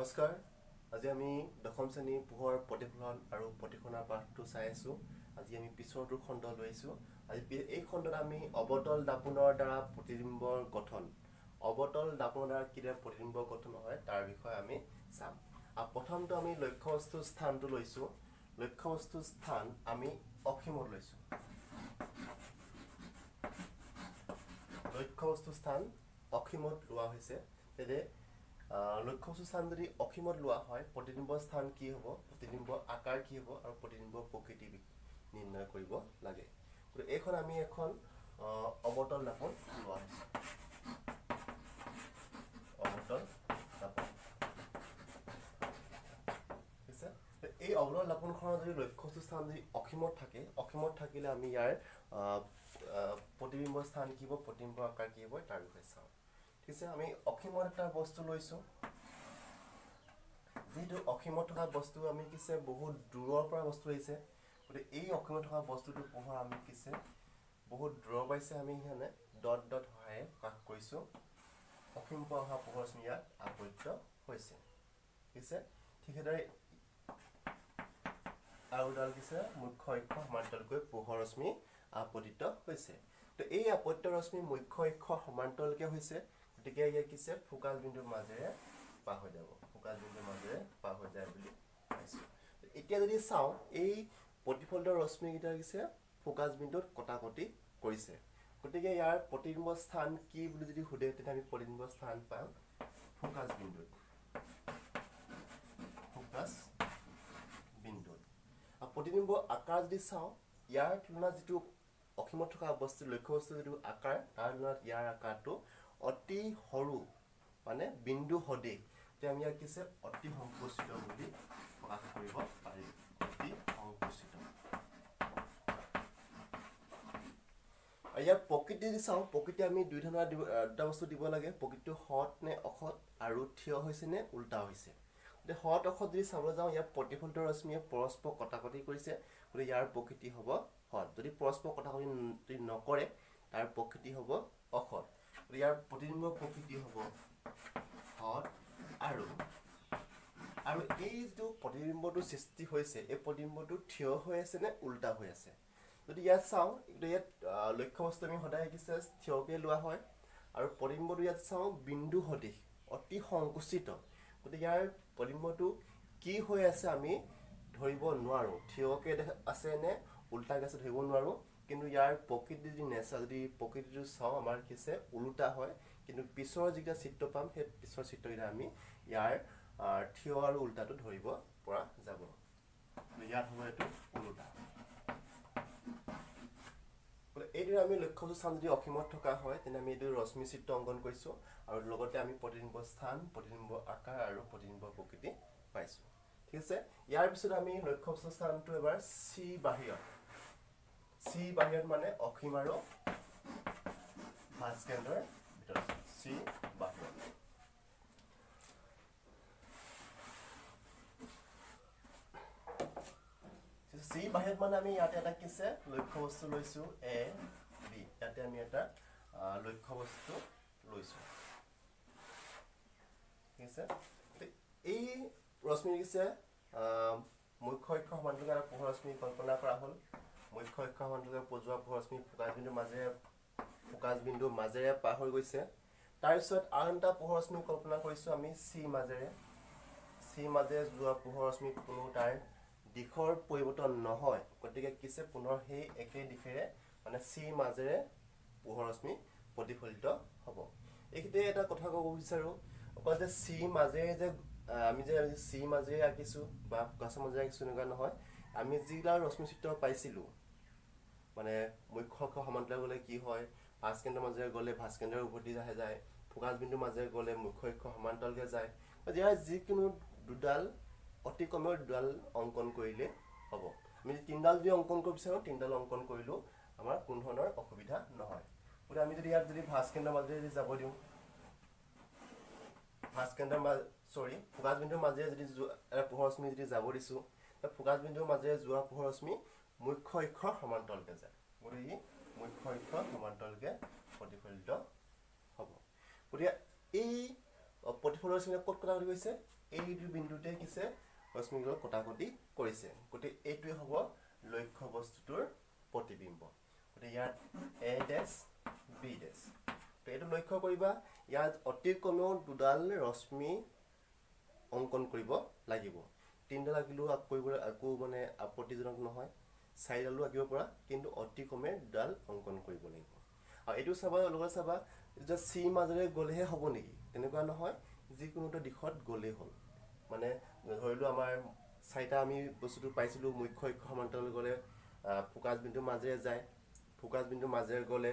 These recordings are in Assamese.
নমস্কাৰ। আজি আমি দশম শ্ৰেণীৰ পোহৰ প্ৰতিফলন আৰু প্ৰতিফলনৰ পাঠটো চাই আছোঁ। আজি আমি পিছৰটো খণ্ড লৈ আহিছোঁ। আজি এই খণ্ডত আমি অৱতল দাপোনৰ দ্বাৰা প্ৰতিবিম্বৰ গঠন, অৱতল দাপোনৰ দ্বাৰা কিদৰে প্ৰতিবিম্বৰ গঠন হয় তাৰ বিষয়ে আমি চাম। আৰু প্ৰথমটো আমি লক্ষ্যবস্তুৰ স্থানটো লৈছোঁ। লক্ষ্যবস্তুৰ স্থান আমি অসীমত লৈছোঁ। লক্ষ্যবস্তুৰ স্থান অসীমত লোৱা হৈছে। তেনে লক্ষ্যবস্তুৰ স্থান যদি অসীমত লোৱা হয়, প্ৰতিবিম্বৰ স্থান কি হ'ব, প্ৰতিবিম্বৰ আকাৰ কি হ'ব আৰু প্ৰতিবিম্বৰ প্ৰকৃতি নিৰ্ণয় কৰিব লাগে। গতিকে এইখন আমি এখন অৱতল দাপোন লোৱা হৈছে। অৱতল দাপোন ঠিক আছে। এই অৱতল দাপোনখনৰ যদি লক্ষ্যবস্তুৰ স্থান যদি অসীমত থাকে, অসীমত থাকিলে আমি ইয়াৰ প্ৰতিবিম্বৰ স্থান কি হ'ব, প্ৰতিবিম্বৰ আকাৰ কি হ'ব তাৰ বিষয়ে চাওঁ। ঠিক আছে, আমি অসীমত এটা বস্তু লৈছোঁ। যিহেতু অসীমত থকা বস্তু আমি কিছে বহুত দূৰৰ পৰা বস্তু আহিছে, গতিকে এই অসীমত থকা বস্তুটোৰ পোহৰ আমি কিছে বহুত দূৰৰ পাইছে, আমি সেইকাৰণে ডট ডট সহায়ে প্ৰকাশ কৰিছোঁ। অসীমৰ পৰা অহা পোহৰ ৰশ্মি ইয়াত আবদ্ধ হৈছে। ঠিক আছে, ঠিক সেইদৰে আৰু এডাল কিছে মুখ্য অক্ষ সমান্তৰালকৈ পোহৰ ৰশ্মি আপতিত হৈছে। তো এই আপতিত ৰশ্মি মুখ্য অক্ষ সমান্তৰালকৈ হৈছে, গতিকে ইয়াক কিছে ফোকাছ বিন্দুৰ মাজেৰে পাৰ হৈ যাব, ফোকাছ বিন্দুৰ মাজেৰে পাৰ হৈ যায় বুলি পাইছোঁ। এতিয়া যদি চাওঁ, এই প্ৰতিফলিত ৰশ্মিকেইটা কিছে ফোকাছ বিন্দুত কটাকটি কৰিছে, গতিকে ইয়াৰ প্ৰতিবিম্বৰ স্থান কি বুলি যদি সোধে, তেতিয়া আমি প্ৰতিবিম্বৰ স্থান পাম ফোকাছ বিন্দুত। ফোকাছ বিন্দুত। আৰু প্ৰতিবিম্বৰ আকাৰ যদি চাওঁ, ইয়াৰ তুলনাত যিটো অসীমত থকা বস্তু লক্ষ্যবস্তুৰ যিটো আকাৰ, তাৰ তুলনাত ইয়াৰ আকাৰটো অতি সৰু, মানে বিন্দু সদৃশ। এতিয়া আমি ইয়াক কিছে অতি সংকুচিত বুলি প্ৰকাশ কৰিব পাৰিম। অতি সংকুচিত। আৰু ইয়াৰ প্ৰকৃতি যদি চাওঁ, প্ৰকৃতি আমি দুটা বস্তু দিব লাগে। প্ৰকৃতিটো সৎ নে অসৎ আৰু থিয় হৈছে নে উল্টা হৈছে। গতিকে সৎ অসৎ যদি চাবলৈ যাওঁ, ইয়াৰ প্ৰতিফলিত ৰশ্মিয়ে পৰস্পৰ কটাকটি কৰিছে, গতিকে ইয়াৰ প্ৰকৃতি হ'ব সৎ। যদি পৰস্পৰ কটাকটি যদি নকৰে, তাৰ প্ৰকৃতি হ'ব অসৎ। গতিকে ইয়াৰ প্ৰতিবিম্বৰ প্ৰকৃতি হ'ব সৎ। আৰু এই যিটো প্ৰতিবিম্বটো সৃষ্টি হৈছে, এই প্ৰতিবিম্বটো থিয় হৈ আছে নে উল্টা হৈ আছে। যদি ইয়াত চাওঁ, ইয়াত লক্ষ্যবস্তু আমি সদায় কিছে থিয়কৈ লোৱা হয়, আৰু প্ৰতিবিম্বটো ইয়াত চাওঁ বিন্দু সদৃশ, অতি সংকুচিত। গতিকে ইয়াৰ প্ৰতিবিম্বটো কি হৈ আছে আমি ধৰিব নোৱাৰোঁ, থিয়কৈ আছে নে উল্টাকৈ আছে ধৰিব নোৱাৰোঁ। কিন্তু ইয়াৰ প্ৰকৃতি যদি নেচাওঁ, যদি প্ৰকৃতিটো চাওঁ, আমাৰ কিছে ওলোটা হয়। কিন্তু পিছৰ যিকেইটা চিত্ৰ পাম, সেই পিছৰ চিত্ৰকেইটা আমি ইয়াৰ থিয় আৰু উল্টাটো ধৰিব পৰা যাব। ইয়াত হ'ব এইটো ওলোটা। এইদৰে আমি লক্ষ্যবস্তুৰ স্থান যদি অসীমত থকা হয়, তেনে আমি এইটো ৰশ্মি চিত্ৰ অংকন কৰিছোঁ, আৰু লগতে আমি প্ৰতিবিম্বৰ স্থান, প্ৰতিবিম্বৰ আকাৰ আৰু প্ৰতিবিম্বৰ প্ৰকৃতি পাইছোঁ। ঠিক আছে, ইয়াৰ পিছত আমি লক্ষ্যবস্তুৰ স্থানটো এবাৰ চি বাহিৰত। চি বাহিৰত মানে অসীম আৰু ভাস্কেন্দ্ৰৰ ভিতৰত। চি বাহিৰত। চি বাহিৰত মানে আমি ইয়াতে এটা কিছে লক্ষ্যবস্তু লৈছোঁ এ বি। ইয়াতে আমি এটা লক্ষ্যবস্তু লৈছোঁ। ঠিক আছে, এই ৰশ্মি কিছে মুখ্য অক্ষ সমান্তৰালকৈ আৰু পোহৰ ৰশ্মি কল্পনা কৰা হ'ল। মুখ্য অক্ষ সমান্তৰালকৈ যোৱা পোহৰ ৰশ্মি ফোকাছ বিন্দুৰ মাজেৰে পাৰ হৈ গৈছে। তাৰপিছত আৰু এটা পোহৰ ৰশ্মি কল্পনা কৰিছোঁ আমি চি মাজেৰে। চি মাজেৰে যোৱা পোহৰ ৰশ্মি কোনো তাৰ দিশৰ পৰিৱৰ্তন নহয়, গতিকে কিছে পুনৰ সেই একে দিশেৰে মানে চি মাজেৰে পোহৰ ৰশ্মি প্ৰতিফলিত হ'ব। এইখিনিতে এটা কথা ক'ব বিচাৰোঁ, অকল যে চি মাজেৰে যে আমি চি মাজেৰে আঁকিছোঁ বা ফোকাছৰ মাজেৰে আঁকিছোঁ এনেকুৱা নহয়। আমি যিবিলাক ৰশ্মি চিত্ৰ পাইছিলোঁ, মানে মুখ্য অক্ষ সমান্তৰাল গ'লে কি হয়, ভাস্কেন্দ্ৰৰ মাজেৰে গ'লে ভাস্কেন্দ্ৰৰ উভতি যায়, ফোকাছ বিন্দুৰ মাজেৰে গ'লে মুখ্য অক্ষ সমান্তৰালকৈ যায়। ইয়াৰ যিকোনো দুডাল, অতি কমেও দুডাল অংকন কৰিলে হ'ব। আমি তিনিডাল যদি অংকন কৰিব বিচাৰোঁ, তিনিডাল অংকন কৰিলেও আমাৰ কোনো ধৰণৰ অসুবিধা নহয়। গতিকে আমি যদি ইয়াত যদি ভাস্কেন্দ্ৰৰ মাজেৰে যদি যাব দিওঁ, ফোকাছ বিন্দুৰ মাজেৰে যদি এটা পোহৰ ৰশ্মি যদি যাব দিছোঁ, ফোকাছ বিন্দুৰ মাজেৰে যোৱা পোহৰ ৰশ্মি মুখ্য অক্ষৰ সমান্তৰালকৈ যায়। গতিকে মুখ্য অক্ষৰ সমান্তৰালকৈ প্ৰতিফলিত হ'ব। গতিকে এই প্ৰতিফলিত ৰশ্মিয়ে ক'ত কটাকটি কৰিছে, এই দুই বিন্দুতে কিছে ৰশ্মিবিলাক কটাকটি কৰিছে গতিকে এইটোৱে হ'ব লক্ষ্য বস্তুটোৰ প্ৰতিবিম্ব গতিকে ইয়াত এ ডেছ বি ডেছ তো এইটো লক্ষ্য কৰিবা ইয়াত অতি কমেও দুডাল ৰশ্মি অংকন কৰিব লাগিব তিনিডাল আঁকিলেও আকৌ মানে আপত্তিজনক নহয় চাৰিডালো আঁকিব পৰা কিন্তু অতি কমে দুডাল অংকন কৰিব লাগিব আৰু এইটো চাবা লগত চাবা যে চি মাজেৰে গ'লেহে হ'ব নেকি তেনেকুৱা নহয় যিকোনো এটা দিশত গ'লেই হ'ল মানে ধৰিলো আমাৰ চাৰিটা আমি বস্তুটো পাইছিলোঁ মুখ্য অক্ষ সমান্তৰাল গ'লে ফোকাছ বিন্দুৰ মাজেৰে যায় ফোকাছ বিন্দুৰ মাজেৰে গ'লে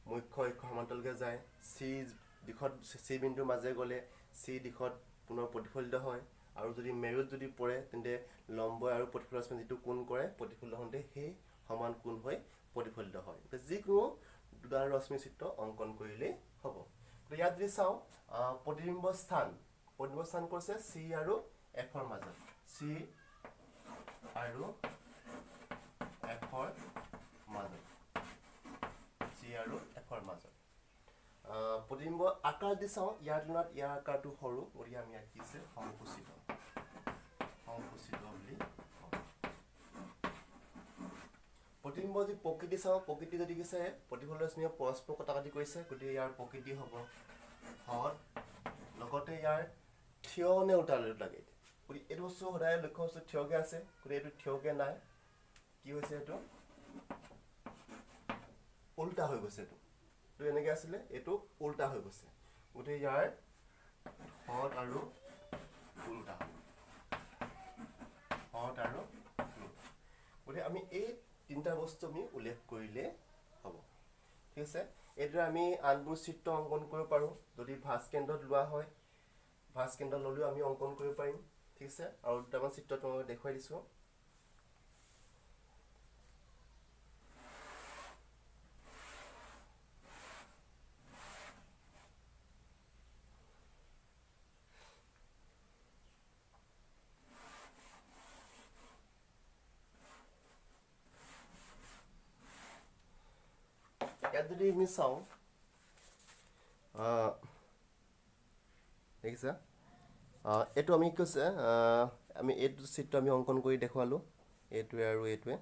মুখ্য অক্ষ সমান্তৰালকৈ যায় চি দিশত চি বিন্দুৰ মাজেৰে গ'লে চি দিশত পুনৰ প্ৰতিফলিত হয় আৰু যদি মেৰুত যদি পৰে তেন্তে লম্ব আৰু প্ৰতিফলন ৰশ্মি যিটো কোণ কৰে প্ৰতিফলিত হওঁতে সেই সমান কোণ হৈ প্ৰতিফলিত হয় যিকোনো দুডাল ৰশ্মি চিত্ৰ অংকন কৰিলেই হ'ব ইয়াত যদি চাওঁ প্ৰতিবিম্ব স্থান কৈছে চি আৰু এফৰ মাজত চি আৰু এফৰ মাজত চি আৰু এফৰ মাজত প্ৰতিবিম্ব আকাৰ দি চাওঁ ইয়াৰ তুলনাত ইয়াৰ আকাৰটো সৰু গতিকে আমি ইয়াত কিছে সংকুচিত বুলি প্ৰতিবিম্ব যদি প্ৰকৃতি চাওঁ প্ৰকৃতি যদি কিছে প্ৰতিফলন ৰশ্মিয়ে পৰস্পৰ কটাকটি কৰিছে গতিকে ইয়াৰ প্ৰকৃতি হ'ব হদ লগতে ইয়াৰ থিয় নে উল্টালৈ লাগে গতিকে এইটো বস্তু সদায় লক্ষ্য বস্তু থিয়কৈ আছে গতিকে এইটো থিয়কৈ নাই কি হৈছে এইটো উল্টা হৈ গৈছে এইটো এনেকৈ আছিলে এইটো উল্টা হৈ গৈছে গতিকে ইয়াৰ হদ আৰু উল্টা গতিকে আমি এই তিনিটা বস্তু আমি উল্লেখ কৰিলে হ'ব ঠিক আছে এইদৰে আমি আনবোৰ চিত্ৰ অংকন কৰিব পাৰোঁ যদি ভাঁজ কেন্দ্ৰত লোৱা হয় ভাঁজ কেন্দ্ৰত ল'লেও আমি অংকন কৰিব পাৰিম ঠিক আছে আৰু দুটামান চিত্ৰ তোমাক দেখুৱাই দিছোঁ ইয়াত যদি আমি চাওঁ দেখিছা এইটো আমি কৈছে আমি এইটো চিত্ৰ আমি অংকন কৰি দেখুৱালোঁ এইটোৱে আৰু এইটোৱে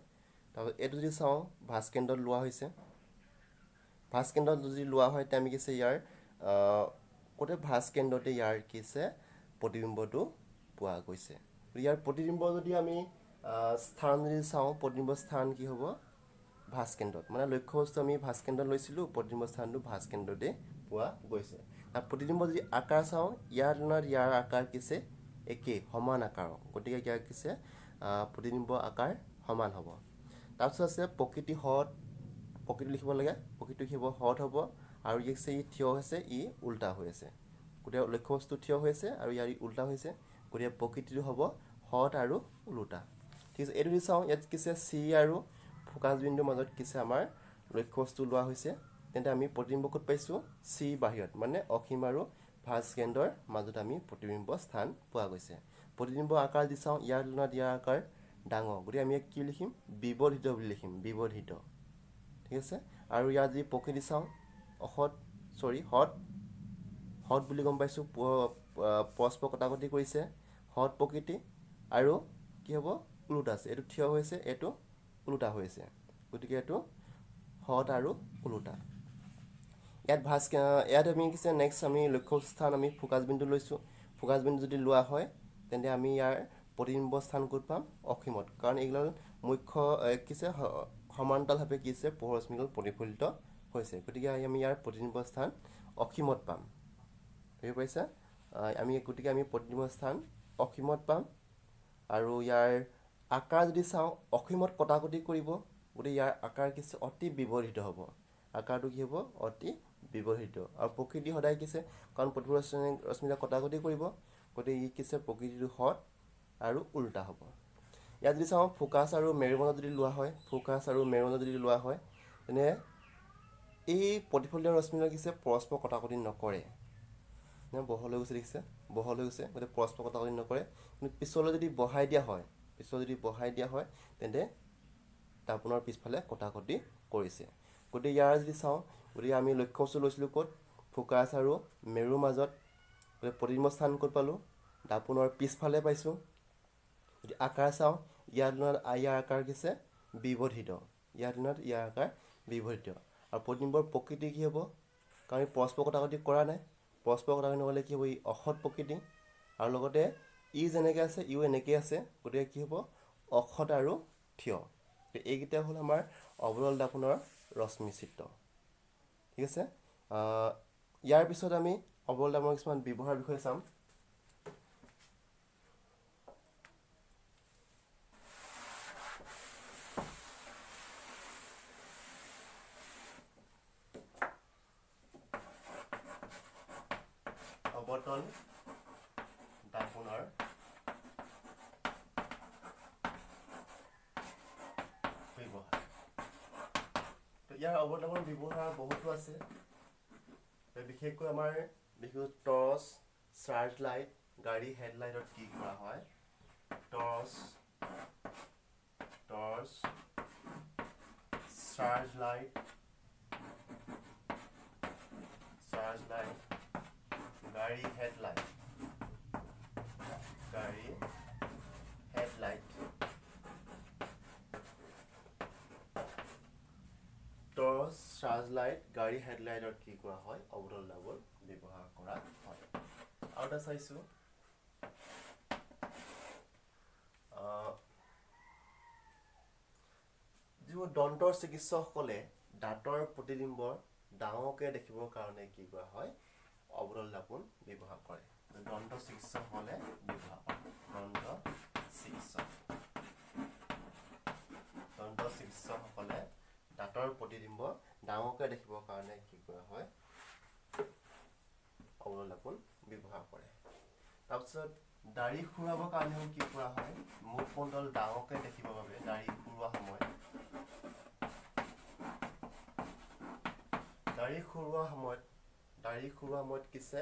তাৰপিছত এইটো যদি চাওঁ ভাঁজ কেন্দ্ৰত লোৱা হৈছে ভাঁজ কেন্দ্ৰত যদি লোৱা হয় তেতিয়া আমি কিছে ইয়াৰ গোটেই ভাঁজ কেন্দ্ৰতে ইয়াৰ কিছে প্ৰতিবিম্বটো পোৱা গৈছে ইয়াৰ প্ৰতিবিম্ব যদি আমি স্থান যদি চাওঁ প্ৰতিবিম্ব স্থান কি হ'ব ভাঁজ কেন্দ্ৰত মানে লক্ষ্য বস্তু আমি ভাঁজ কেন্দ্ৰত লৈছিলোঁ প্ৰতিবিম্ব স্থানটো ভাঁজ কেন্দ্ৰতে পোৱা গৈছে আৰু প্ৰতিবিম্ব যদি আকাৰ চাওঁ ইয়াৰ তুলনাত ইয়াৰ আকাৰ কিছে একেই সমান আকাৰ গতিকে ইয়াৰ কিছে প্ৰতিবিম্ব আকাৰ সমান হ'ব তাৰপিছত আছে প্ৰকৃতি হদ প্ৰকৃতি লিখিব লাগে প্ৰকৃতি লিখিব হদ হ'ব আৰু ই ই থিয় হৈছে ই উল্টা হৈ আছে গতিকে লক্ষ্য বস্তু থিয় হৈ আছে আৰু ইয়াৰ উল্টা হৈছে গতিকে প্ৰকৃতিটো হ'ব হদ আৰু উল্টা ঠিক আছে এইটো যদি চাওঁ ইয়াত কিছে চি আৰু ফোকাছ বিন্দুৰ মাজত কিছে আমাৰ লক্ষ্য বস্তু লোৱা হৈছে তেন্তে আমি প্ৰতিবিম্ব ক'ত পাইছোঁ চি বাহিৰত মানে অসীম আৰু ভাঁজ কেন্দ্ৰৰ মাজত আমি প্ৰতিবিম্ব স্থান পোৱা গৈছে প্ৰতিবিম্ব আকাৰ দি চাওঁ ইয়াৰ তুলনাত ইয়াৰ আকাৰ ডাঙৰ গতিকে আমি কি লিখিম বিবৰ্ধিত বুলি লিখিম বিবৰ্ধিত ঠিক আছে আৰু ইয়াত যদি প্ৰকৃতি চাওঁ হদ বুলি গম পাইছোঁ পৰস্পৰ কটাকটি কৰিছে হদ প্ৰকৃতি আৰু কি হ'ব ওলোটা আছে এইটো থিয় হৈছে এইটো ওলোটা হৈছে গতিকে এইটো হদ আৰু ওলোটা ইয়াত আমি কিছে নেক্সট আমি লক্ষ্য স্থান আমি ফোকাছ বিন্দু লৈছোঁ ফোকাছ বিন্দু যদি লোৱা হয় তেন্তে আমি ইয়াৰ প্ৰতিবিম্ব স্থান ক'ত পাম অসীমত কাৰণ এইবিলাক মুখ্য কিছে সমান্তৰালভাৱে কিছে পোহৰ ৰশ্মিകൾ প্ৰতিফলিত হৈছে গতিকে আমি ইয়াৰ প্ৰতিবিম্ব স্থান অসীমত পাম বুজি পাইছা গতিকে আমি প্ৰতিবিম্ব স্থান অসীমত পাম আৰু ইয়াৰ আকাৰ যদি চাওঁ অসীমত কটাকটি কৰিব গতিকে ইয়াৰ আকাৰ কিছে অতি বিবৰ্ধিত হ'ব আকাৰটো কি হ'ব অতি বিবৰ্ধিত আৰু প্ৰকৃতি সদায় কিছে কাৰণ প্ৰতিফলন ৰশ্মিবিলাক কটাকটি কৰিব গতিকে ই কিছে প্ৰকৃতিটো হদ আৰু উল্টা হ'ব ইয়াত যদি চাওঁ ফোকাছ আৰু মেৰুমণ্ডল যদি লোৱা হয় তেনে এই প্ৰতিফলিত ৰশ্মিবিলাক কিছে পৰস্পৰ কটাকটি নকৰে বহল হৈ গৈছে দেখিছে বহল হৈ গৈছে গতিকে পৰস্পৰ কটাকটি নকৰে কিন্তু পিছলৈ যদি বঢ়াই দিয়া হয় তেন্তে তাৰ পুনৰ পিছফালে কটাকটি কৰিছে গতিকে ইয়াৰ যদি চাওঁ গতিকে আমি লক্ষ্য বস্তু লৈছিলোঁ ক'ত ফোকাছ আৰু মেৰুৰ মাজত গতিকে প্ৰতিবিম্ব স্থান ক'ত পালোঁ দাপোনৰ পিছফালে পাইছোঁ। যদি আকাৰ চাওঁ, ইয়াৰ তুলনাত ইয়াৰ আকাৰ হৈছে বিবৰ্ধিত, ইয়াৰ তুলনাত ইয়াৰ আকাৰ বিবৰ্ধিত। আৰু প্ৰতিবিম্বৰ প্ৰকৃতি কি হ'ব? কাৰণ আমি পৰস্পৰ কটাকটি কৰা নাই, পৰস্পৰ কটাকটি নকৰিলে কি হ'ব? ই অসৎ প্ৰকৃতি। আৰু লগতে ই যেনেকৈ আছে ইও এনেকৈ আছে, গতিকে কি হ'ব? অসৎ আৰু থিয়। এইকেইটা হ'ল আমাৰ অৱতল দাপোনৰ ৰশ্মি চিত্ৰ। ঠিক আছে। ইয়াৰ পিছত আমি অৱতল দাপোনৰ কিছুমান ব্যৱহাৰৰ বিষয়ে চাম। অৱতল দাপোনৰ ব্যৱহাৰ। ইয়াৰ অৱতল দাপোনৰ ব্যৱহাৰ বহুতো আছে। বিশেষকৈ আমাৰ টৰ্চ, চাৰ্জ লাইট, গাড়ী হেডলাইটত কি কৰা হয়? টৰ্চ, চাৰ্জ লাইট, গাড়ী হেডলাইট, টৰ্চ, চাৰ্জ লাইট, গাড়ী হেডলাইটত কি কৰা হয়? অৱতল দাপোন ব্যৱহাৰ কৰা হয়। আৰু এটা চাইছোঁ, যিবোৰ দন্তৰ চিকিৎসকসকলে দাঁতৰ প্ৰতিবিম্বৰ ডাঙৰকৈ দেখিবৰ কাৰণে কি কৰা হয়? অৱতল দাপোন ব্যৱহাৰ কৰে। দন্ত চিকিৎসকসকলে ব্যৱহাৰ কৰে। দন্ত চিকিৎসকসকলে দাঁতৰ প্ৰতিবিম্বৰ ডাঙৰকৈ দেখিবৰ কাৰণে কি কৰা হয়? অৱতল দাপোন ব্যৱহাৰ কৰে। তাৰপিছত দাঢ়ি খুৰাবৰ কাৰণেও কি কৰা হয়? মুখমণ্ডল ডাঙৰকৈ দেখিবৰ বাবে দাঢ়ি খুৰোৱা সময়ত কিছে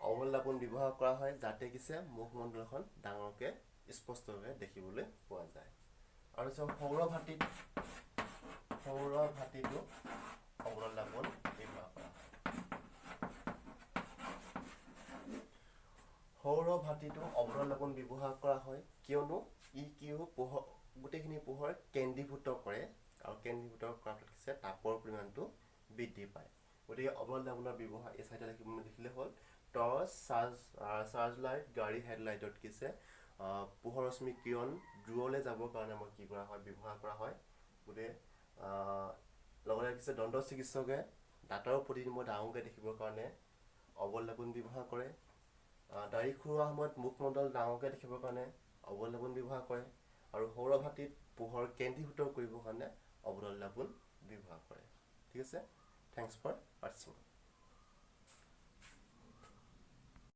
অৱতল দাপোন ব্যৱহাৰ কৰা হয়, যাতে কিছে মুখমণ্ডলখন ডাঙৰকৈ স্পষ্টভাৱে দেখিবলৈ পোৱা যায়। আৰু সৌৰ ভাটিতো অৱতল দাপোন ব্যৱহাৰ কৰা হয়। সৌৰ ভাটিতো অৱতল দাপোন ব্যৱহাৰ কৰা হয়, কিয়নো গোটেইখিনি পোহৰ কেন্দ্ৰীভূত কৰে, আৰু কেন্দ্ৰীভূত কৰাৰ পিছত তাপৰ পৰিমাণটো বৃদ্ধি পায়। গতিকে অৱতল দাপোনৰ ব্যৱহাৰ এই চাৰিটা লিখিলে হ'ল। টৰ্চ, চাৰ্জ লাইট, গাড়ী হেডলাইটত কিছে পোহৰ ৰশ্মি কিৰণ দূৰলৈ যাবৰ কাৰণে আমাৰ কি কৰা হয়? ব্যৱহাৰ কৰা হয়। গতিকে লগতে কিছে দন্ত চিকিৎসকে দাঁতৰ প্ৰতিবিম্ব ডাঙৰকৈ দেখিবৰ কাৰণে অৱতল দাপোন ব্যৱহাৰ কৰে। দাঢ়ি খুৰোৱা সময়ত মুখমণ্ডল ডাঙৰকৈ দেখিবৰ কাৰণে অৱতল দাপোন ব্যৱহাৰ কৰে। আৰু সৌৰ ভাটিত পোহৰ কেন্দ্ৰীভূত কৰিবৰ কাৰণে অৱতল দাপোন ব্যৱহাৰ কৰে। ঠিক আছে। Thanks for ৱাটছিং।